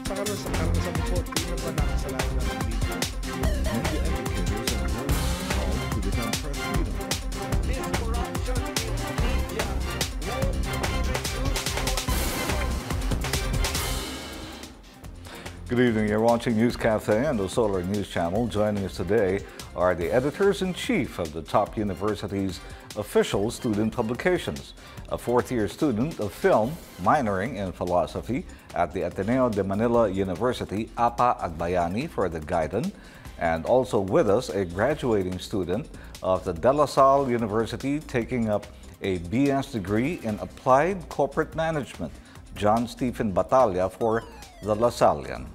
Para sa bukod, di na ba nakasalanan ng video? Media educators are called to defend press freedom. Good evening. You're watching News Cafe on the Solar News Channel. Joining us today are the editors-in-chief of the top university's official student publications, a fourth-year student of film, minoring in philosophy at the Ateneo de Manila University, Apa Agbayani for the Guidon, and also with us a graduating student of the De La Salle University taking up a BS degree in Applied Corporate Management, John Stephen Batalla for the La Sallian.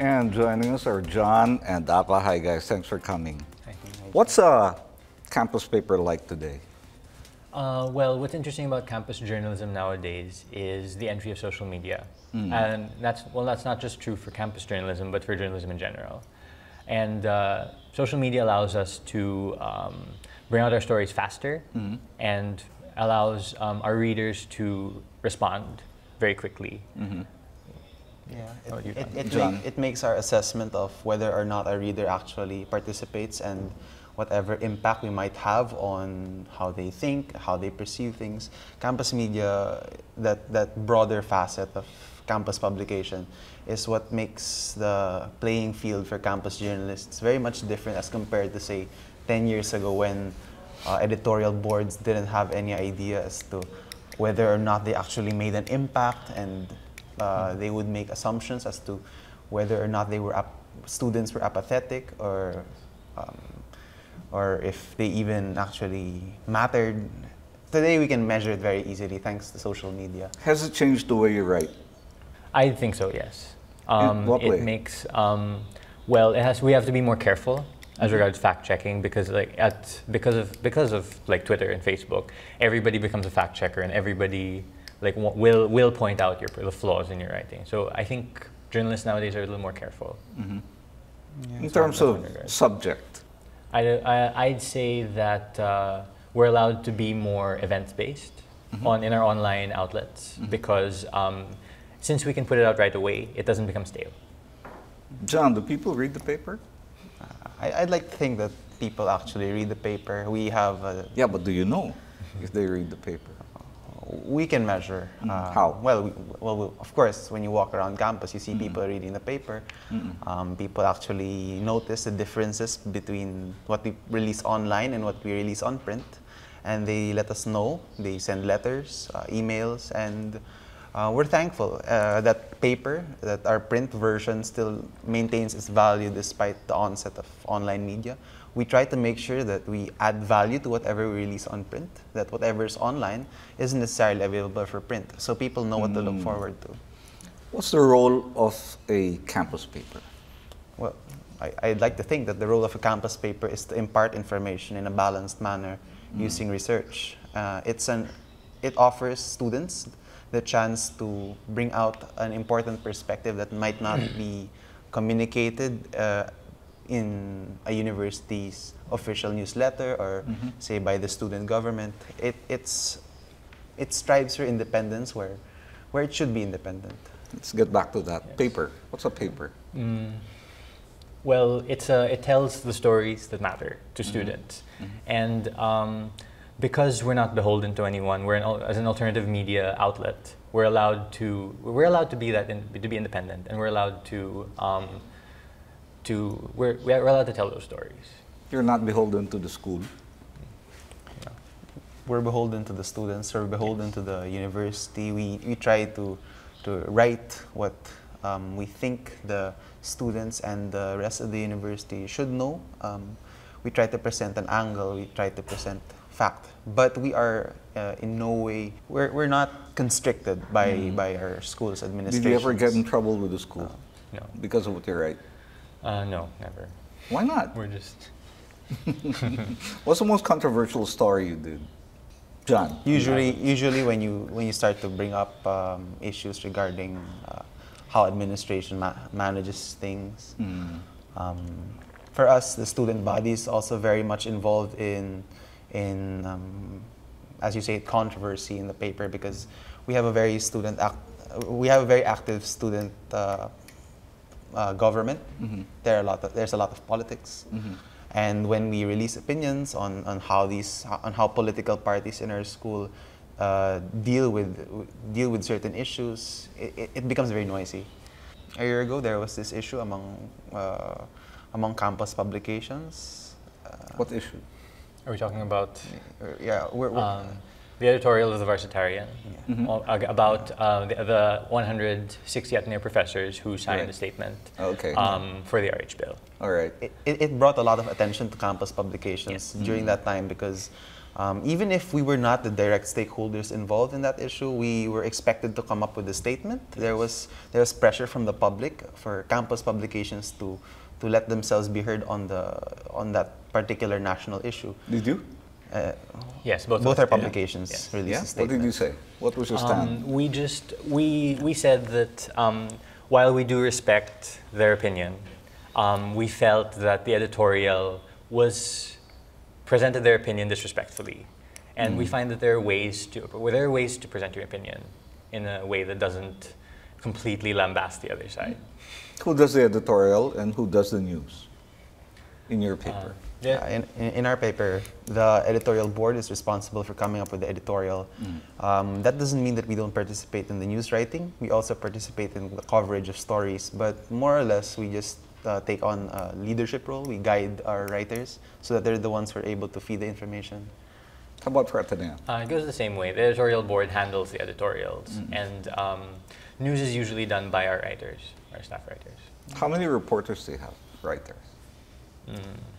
And joining us are John and Apa. Hi guys, thanks for coming. Hi. What's a campus paper like today? Well, what's interesting about campus journalism nowadays is the entry of social media. And that's not just true for campus journalism, but for journalism in general. And social media allows us to bring out our stories faster and allows our readers to respond very quickly. Yeah, it makes our assessment of whether or not a reader actually participates and whatever impact we might have on how they think, how they perceive things. Campus media, that broader facet of campus publication, is what makes the playing field for campus journalists very much different as compared to, say, 10 years ago when editorial boards didn't have any idea as to whether or not they actually made an impact, and they would make assumptions as to whether or not students were apathetic or if they even actually mattered. Today we can measure it very easily thanks to social media. Has it changed the way you write? I think so, yes. In what way? It makes, well, we have to be more careful as regards fact checking because because of like Twitter and Facebook, everybody becomes a fact checker and everybody will point out the flaws in your writing. So I think journalists nowadays are a little more careful. Yeah, in terms of subject? I'd say that we're allowed to be more events-based in our online outlets because since we can put it out right away, it doesn't become stale. John, do people read the paper? I'd like to think that people actually read the paper. We have yeah, but do you know if they read the paper? We can measure. How? Well, of course, when you walk around campus, you see people reading the paper. People actually notice the differences between what we release online and what we release on print. And they let us know. They send letters, emails, and we're thankful that our print version still maintains its value despite the onset of online media. We try to make sure that we add value to whatever we release on print, that whatever is online isn't necessarily available for print, so people know what to look forward to. What's the role of a campus paper? Well, I'd like to think that the role of a campus paper is to impart information in a balanced manner using research. It offers students the chance to bring out an important perspective that might not be communicated in a university's official newsletter or say by the student government. It strives for independence where it should be independent. Let's get back to that. Yes. Paper. What's a paper? Well, it tells the stories that matter to students, and because we're not beholden to anyone, as an alternative media outlet, we're allowed to be independent, and we're allowed to we're allowed to tell those stories. You're not beholden to the school. No. We're beholden to the students, we're beholden to the university. We try to write what we think the students and the rest of the university should know. We try to present an angle, we try to present fact, but we are in no way, we're not constricted by our school's administration. Did you ever get in trouble with the school? No. Because of what you write? No, never. Why not? We're just... What's the most controversial story you did, John? Usually when you start to bring up issues regarding how administration manages things. For us, the student body is also very much involved in as you say, controversy in the paper, because we have a very active student government. There's a lot of politics. And when we release opinions on how political parties in our school deal with certain issues, it becomes very noisy. A year ago, there was this issue among campus publications. What issue? Are we talking about we're the editorial of the Varsitarian about the 160 ethnic professors who signed the statement for the RH bill? All right. It brought a lot of attention to campus publications during that time, because even if we were not the direct stakeholders involved in that issue, we were expected to come up with a statement. There was pressure from the public for campus publications to let themselves be heard on that particular national issue. Did you? Yes, both our publications released a statement. What did you say? What was your stand? We said that while we do respect their opinion, we felt that the editorial presented their opinion disrespectfully, and we find that there are ways to present your opinion in a way that doesn't completely lambast the other side. Who does the editorial and who does the news in your paper? In our paper, the editorial board is responsible for coming up with the editorial. That doesn't mean that we don't participate in the news writing. We also participate in the coverage of stories, but more or less we just take on a leadership role. We guide our writers so that they're the ones who are able to feed the information. How about for Ateneo? It goes the same way. The editorial board handles the editorials, and news is usually done by our writers, our staff writers. How many reporters do you have, writers?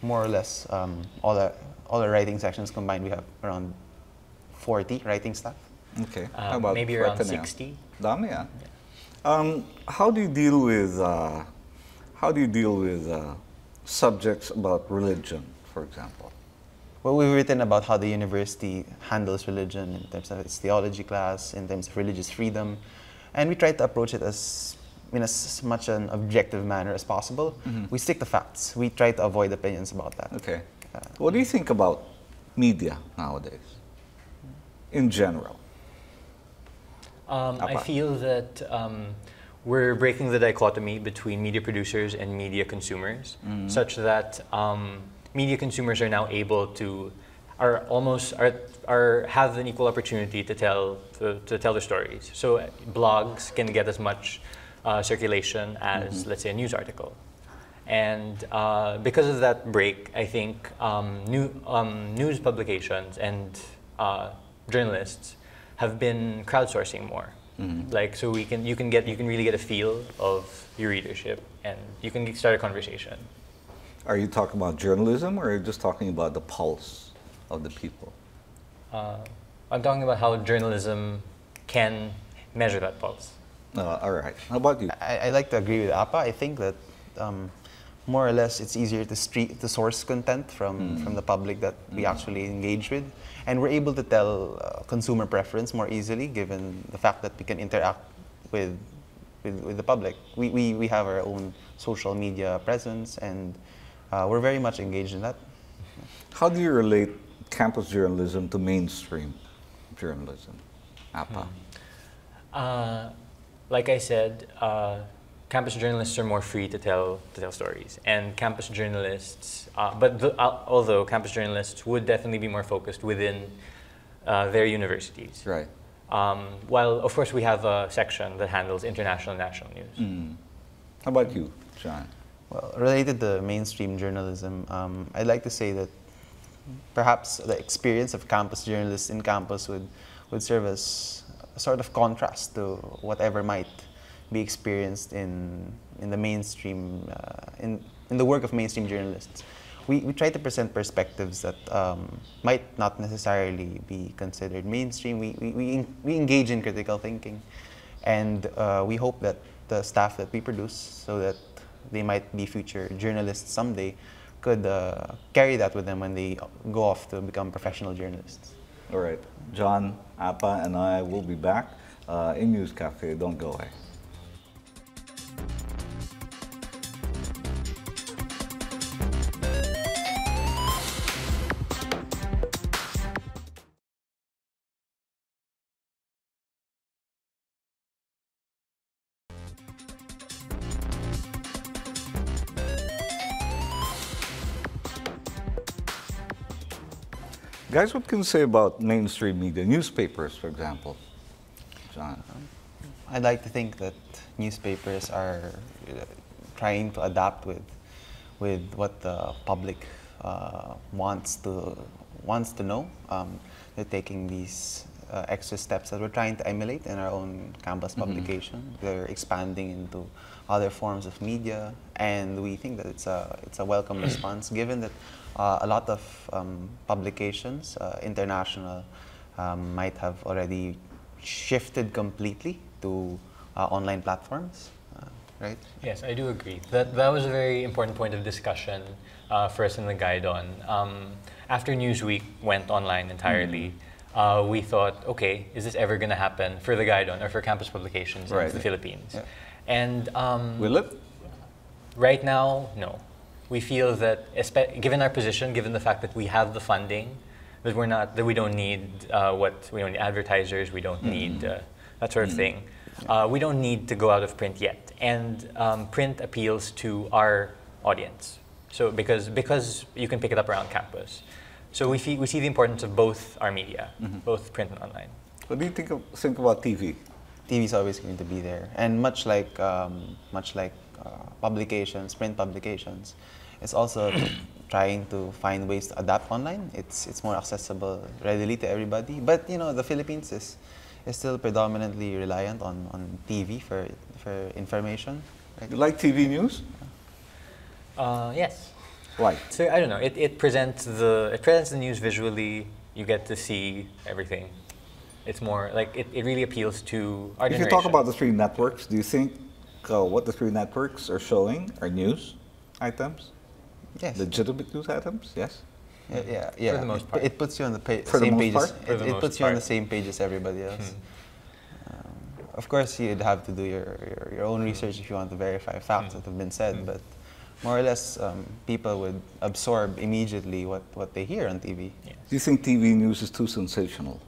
More or less, all the writing sections combined, we have around 40 writing staff. Okay. How about maybe for around Ateneo? 60. Dami, yeah. How do you deal with subjects about religion, for example? Well, we've written about how the university handles religion in terms of its theology class, in terms of religious freedom, and we try to approach it in as much an objective manner as possible. We stick to facts. We try to avoid opinions about that. Okay. What do you think about media nowadays, in general? I feel that we're breaking the dichotomy between media producers and media consumers, such that media consumers are now able to have an equal opportunity to tell their stories. So blogs can get as much circulation as, let's say, a news article. And because of that break, I think news publications and journalists have been crowdsourcing more. Like, so you can really get a feel of your readership, and you can start a conversation. Are you talking about journalism, or are you just talking about the pulse of the people? I'm talking about how journalism can measure that pulse. All right. How about you? I like to agree with Appa. I think that more or less it's easier to source content from the public that we actually engage with. And we're able to tell consumer preference more easily, given the fact that we can interact with the public. We have our own social media presence, and we're very much engaged in that. How do you relate campus journalism to mainstream journalism, Appa? Like I said, campus journalists are more free to tell stories, and campus journalists, although campus journalists would definitely be more focused within their universities. Right. While of course we have a section that handles international and national news. How about you, John? Well, related to mainstream journalism, I'd like to say that perhaps the experience of campus journalists in campus would serve as a sort of contrast to whatever might be experienced in the mainstream, in the work of mainstream journalists. We try to present perspectives that might not necessarily be considered mainstream. We engage in critical thinking, and we hope that the staff that we produce, so that they might be future journalists someday, carry that with them when they go off to become professional journalists. All right. John, Appa, and I will be back in News Cafe. Don't go away. Guys, what can you say about mainstream media, newspapers, for example? John? I'd like to think that newspapers are trying to adapt with what the public wants to know. They're taking these extra steps that we're trying to emulate in our own campus publication. They're expanding into other forms of media, and we think that it's a welcome response, given that a lot of publications, international, might have already shifted completely to online platforms, right? Yes, I do agree. That was a very important point of discussion for us in the guide on. After Newsweek went online entirely, we thought, okay, is this ever going to happen for the guide on or for campus publications in the Philippines? Yeah. And will it? Right now, no. We feel that, given our position, given the fact that we have the funding, that we don't need we don't need advertisers, we don't need that sort of thing. We don't need to go out of print yet, and print appeals to our audience. So because you can pick it up around campus, so we see the importance of both our media, both print and online. What do you think about TV? TV is always going to be there, and much like publications, print publications, it's also trying to find ways to adapt online. It's more accessible readily to everybody. But the Philippines is still predominantly reliant on TV for information. Right? You like TV news? Yes. Why? So I don't know. It presents the news visually. You get to see everything. It's more like it really appeals to our generation. If you talk about the three networks, do you think what the three networks are showing are news items? Yes. Legitimate news items? Yes. Yeah. For the most part. It puts you on the For the same most pages. part? It puts you on the same page as everybody else. Of course, you'd have to do your own research if you want to verify facts that have been said, but more or less, people would absorb immediately what they hear on TV. Yes. Do you think TV news is too sensational?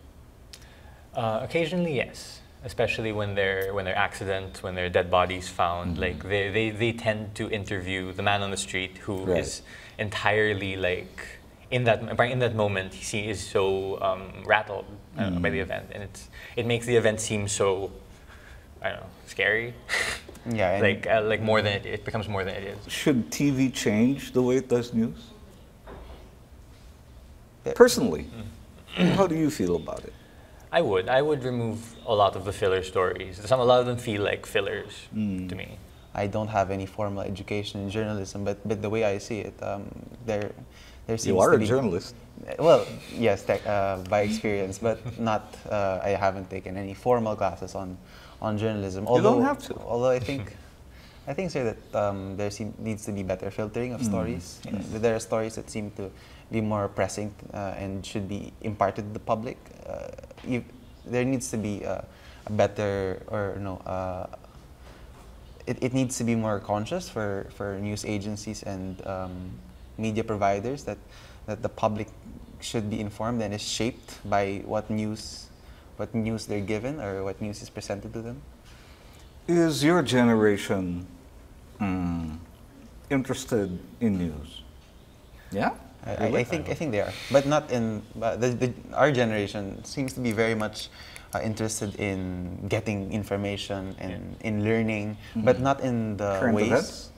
Occasionally, yes. Especially when there are accidents, when there are dead bodies found, like they tend to interview the man on the street who is entirely like in that moment he is so rattled by the event, and it makes the event seem so scary. Yeah, like more than it becomes more than it is. Should TV change the way it does news? Personally, how do you feel about it? I would remove a lot of the filler stories. A lot of them feel like fillers to me. I don't have any formal education in journalism, but the way I see it, there seems You are to a be, journalist. Well, yes, by experience, but not. I haven't taken any formal classes on journalism. You don't have to. Although I think, sir, that there needs to be better filtering of stories. There are stories that seem to be more pressing and should be imparted to the public. There needs to be a better, it needs to be more conscious for news agencies and media providers that the public should be informed and is shaped by what news they're given or what news is presented to them. Is your generation interested in news? Yeah? I think they are, but not in. Our generation seems to be very much interested in getting information and in learning, but not in the Current ways. events?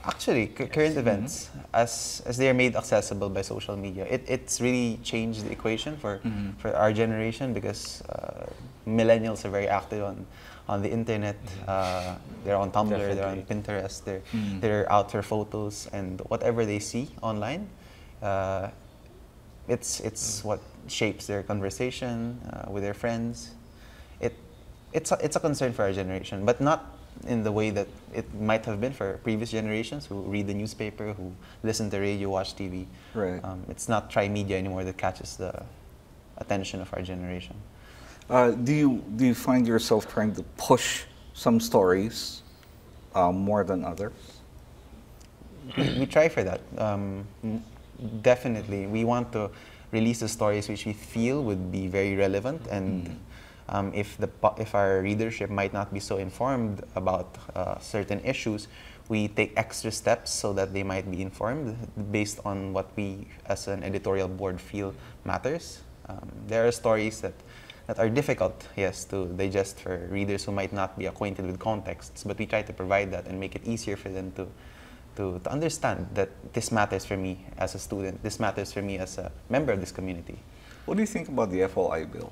Actually, current events, as they are made accessible by social media, it's really changed the equation for our generation, because millennials are very active on the internet. They're on Tumblr, they're on Pinterest, they're out for photos, and whatever they see online, it's what shapes their conversation with their friends. It's a concern for our generation, but not in the way that it might have been for previous generations who read the newspaper, who listen to radio, watch TV. Right. It's not tri-media anymore that catches the attention of our generation. Do you find yourself trying to push some stories more than others? We try for that. Definitely, we want to release the stories which we feel would be very relevant, and if our readership might not be so informed about certain issues, we take extra steps so that they might be informed based on what we as an editorial board feel matters. There are stories that are difficult, yes, to digest for readers who might not be acquainted with contexts, but we try to provide that and make it easier for them to understand that this matters for me as a student, this matters for me as a member of this community. What do you think about the FOI bill?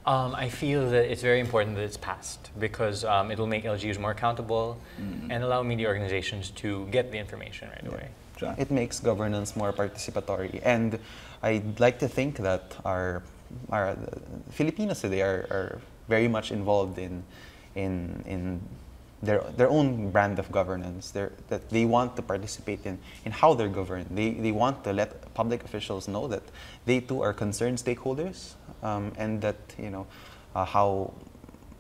I feel that it's very important that it's passed because it will make LGUs more accountable and allow media organizations to get the information right away. John? It makes governance more participatory, and I'd like to think that our Filipinos today are very much involved in their own brand of governance. That they want to participate in how they're governed. They want to let public officials know that they too are concerned stakeholders, and that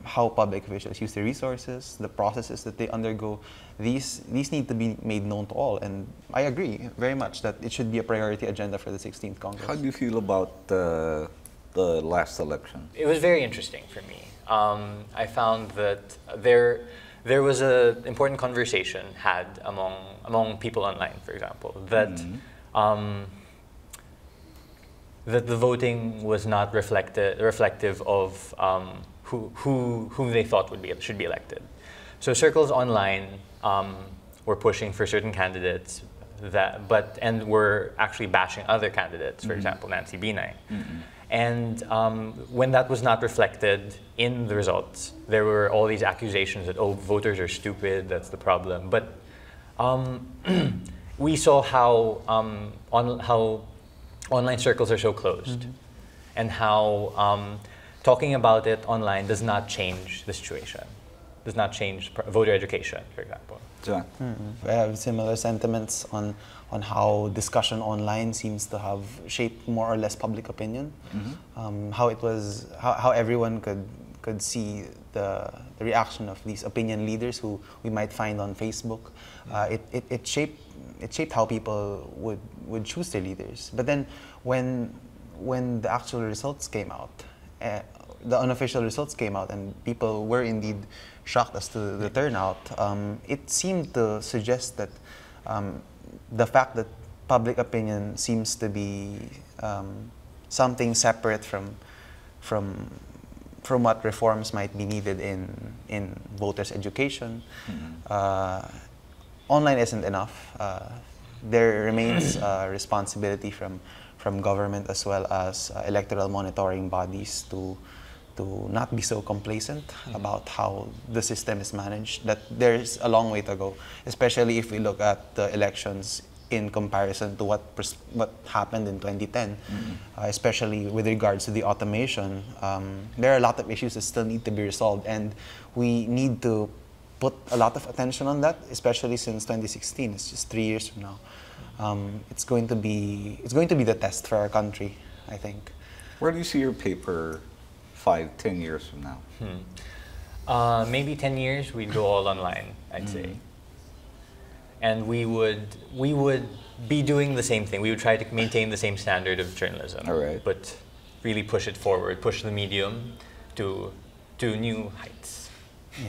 how public officials use their resources, the processes that they undergo. These need to be made known to all, and I agree very much that it should be a priority agenda for the 16th Congress. How do you feel about the last election? It was very interesting for me. I found that there was an important conversation had among people online, for example, that that the voting was not reflective of who they thought should be elected. So circles online were pushing for certain candidates and were actually bashing other candidates, for example, Nancy Binay. And when that was not reflected in the results, there were all these accusations that, oh, voters are stupid, that's the problem. But we saw how online circles are so closed, and how talking about it online does not change the situation, does not change voter education, for example. John? I have similar sentiments on how discussion online seems to have shaped more or less public opinion. How everyone could see the reaction of these opinion leaders who we might find on Facebook. It shaped how people would choose their leaders. But then when the actual results came out, the unofficial results came out, and people were indeed shocked as to the turnout, it seemed to suggest that the fact that public opinion seems to be something separate from what reforms might be needed in voters' education. Online isn't enough. There remains responsibility from government as well as electoral monitoring bodies to not be so complacent about how the system is managed. That there's a long way to go, especially if we look at the elections in comparison to what happened in 2010, especially with regards to the automation. There are a lot of issues that still need to be resolved, and we need to put a lot of attention on that, especially since 2016. It's just 3 years from now. It's going to be the test for our country, I think. Where do you see your paper 5-10 years from now? Maybe 10 years, we'd go all online, I'd say. And we would be doing the same thing. We would try to maintain the same standard of journalism, all right, but really push it forward, push the medium to new heights.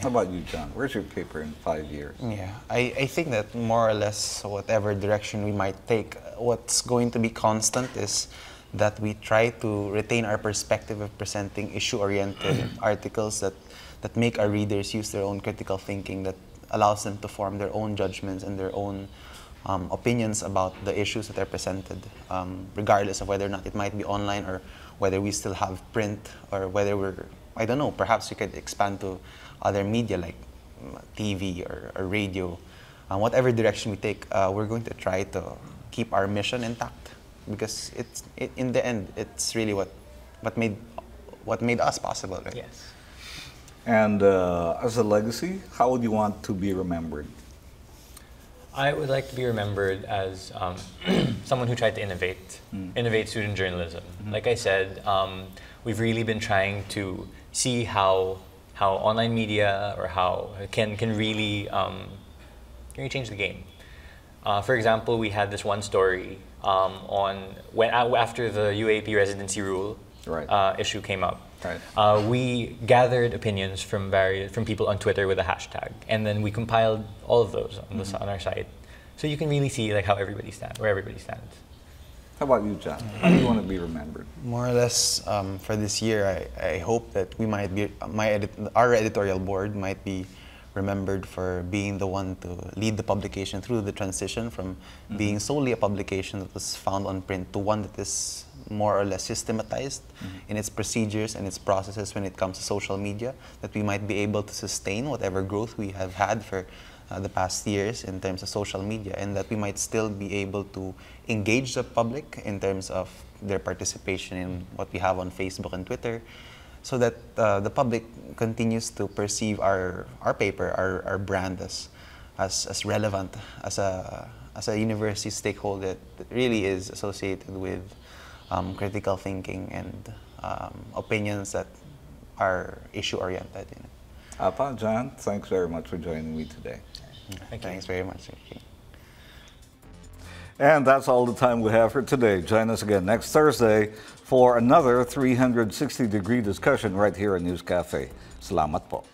How about you, John? Where's your paper in 5 years? Yeah, I think that more or less whatever direction we might take, what's going to be constant is that we try to retain our perspective of presenting issue-oriented articles that make our readers use their own critical thinking, that allows them to form their own judgments and their own opinions about the issues that are presented, regardless of whether or not it might be online or whether we still have print, or whether I don't know, perhaps we could expand to other media like TV or radio. Whatever direction we take, we're going to try to keep our mission intact, because in the end, it's really what made us possible, right? Yes. And as a legacy, how would you want to be remembered? I would like to be remembered as someone who tried to innovate student journalism. Like I said, we've really been trying to see how online media or how can really change the game. For example, we had this one story after the UAP residency rule issue came up. Right. We gathered opinions from people on Twitter with a hashtag, and then we compiled all of those on our site, so you can really see like where everybody stands. How about you, John? How do you want to be remembered? More or less, for this year, I hope that we might be our editorial board might be remembered for being the one to lead the publication through the transition from being solely a publication that was found on print to one that is more or less systematized in its procedures and its processes when it comes to social media, that we might be able to sustain whatever growth we have had for the past years in terms of social media, and that we might still be able to engage the public in terms of their participation in what we have on Facebook and Twitter, so that the public continues to perceive our paper, our brand as relevant, as a university stakeholder that really is associated with critical thinking and opinions that are issue-oriented. Apa, John, thanks very much for joining me today. Thanks very much. And that's all the time we have for today. Join us again next Thursday for another 360-degree discussion right here at News Cafe. Salamat po.